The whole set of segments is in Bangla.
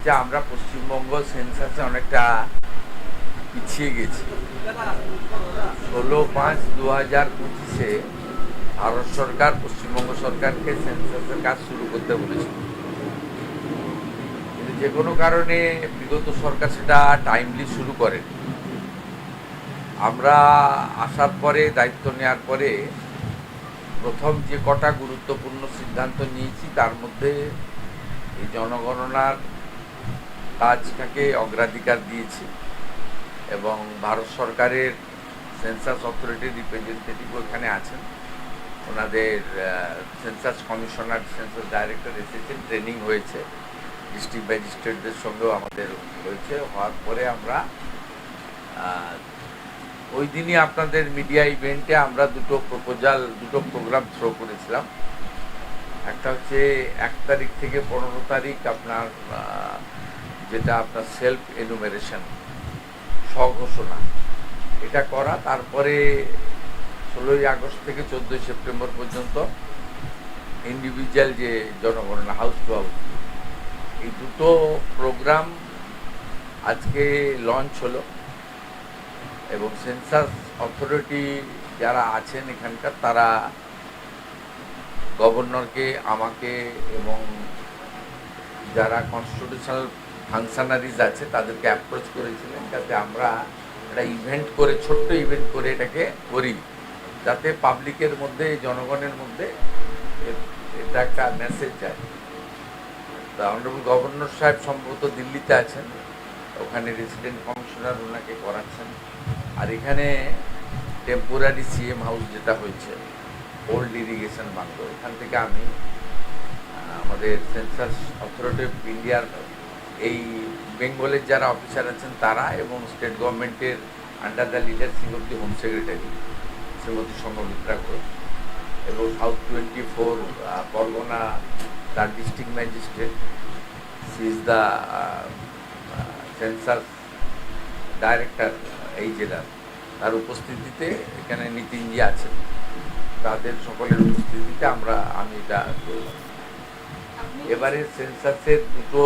যে আমরা পশ্চিমবঙ্গ সেন্সাসে অনেকটা পিছিয়ে গেছি। 16/5/2025 ভারত সরকার পশ্চিমবঙ্গ সরকারকে সেন্সাসের কাজ শুরু করতে বলেছিল, কিন্তু যে কোনো কারণে বিগত সরকার সেটা টাইমলি শুরু করে। আমরা আসার পরে, দায়িত্ব নেওয়ার পরে প্রথম যে কটা গুরুত্বপূর্ণ সিদ্ধান্ত নিয়েছি তার মধ্যে এই জনগণনার কাজটাকে অগ্রাধিকার দিয়েছি এবং ভারত সরকারের সেন্সাস অথরিটির রিপ্রেজেন্টেটিভ এখানে আছেন। ওনাদের সেন্সাস কমিশনার, সেন্সাস ডাইরেক্টর এসেছেন, ট্রেনিং হয়েছে, ডিস্ট্রিক্ট ম্যাজিস্ট্রেটদের সঙ্গেও আমাদের হয়েছে। হওয়ার পরে আমরা ওই দিনই আপনাদের মিডিয়া ইভেন্টে আমরা দুটো প্রোগ্রাম থ্রো করেছিলাম। একটা হচ্ছে 1 তারিখ থেকে 15 তারিখ আপনার যেটা আপনার সেলফ এনুমেরেশন, স্বঘোষণা, এটা করা। তারপরে 16ই আগস্ট থেকে 14ই সেপ্টেম্বর পর্যন্ত ইন্ডিভিজুয়াল যে জনগণনা, হাউস টু হাউস, এই দুটো প্রোগ্রাম আজকে লঞ্চ হলো এবং সেন্সাস অথরিটি যারা আছেন এখানকার, তারা গভর্নরকে, আমাকে এবং যারা কনস্টিটিউশনাল ফাংশনারিজ আছে তাদেরকে অ্যাপ্রোচ করেছিলেন যাতে আমরা একটা ইভেন্ট করে, ছোট্ট ইভেন্ট করে এটাকে করি, যাতে পাবলিকের মধ্যে, জনগণের মধ্যে এটা একটা মেসেজ যায়। তা অনারেবল গভর্নর সাহেব সম্ভবত দিল্লিতে আছেন, ওখানে রেসিডেন্ট কমিশনার ওনাকে করাচ্ছেন। আর এখানে টেম্পোরারি সিএম হাউস যেটা হয়েছে, ওল্ড ইরিগেশন বাংলো, এখান থেকে আমি আমাদের সেন্সাস অথরিটি অফ ইন্ডিয়ার এই বেঙ্গলের যারা অফিসার আছেন তারা এবং স্টেট গভর্নমেন্টের under the leadership of the home secretary Shrimati Soumyamitra Ghosh এবং সাউথ 24 পরগনা, তার district magistrate, she is the census director এই জেলার, তার উপস্থিতিতে এখানে নীতিনজি আছেন, তাদের সকলের উপস্থিতিতে আমি এটা করলাম। এবারে সেন্সাসের দুটো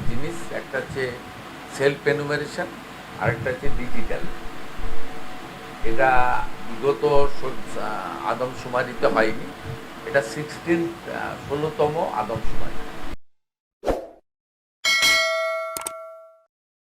জিনিস, একটা হচ্ছে সেলফ এনুমারেশন আর একটা হচ্ছে ডিজিটাল। এটা বিগত আদমশুমারিতে হয়নি, এটা 16তম আদমশুমারি।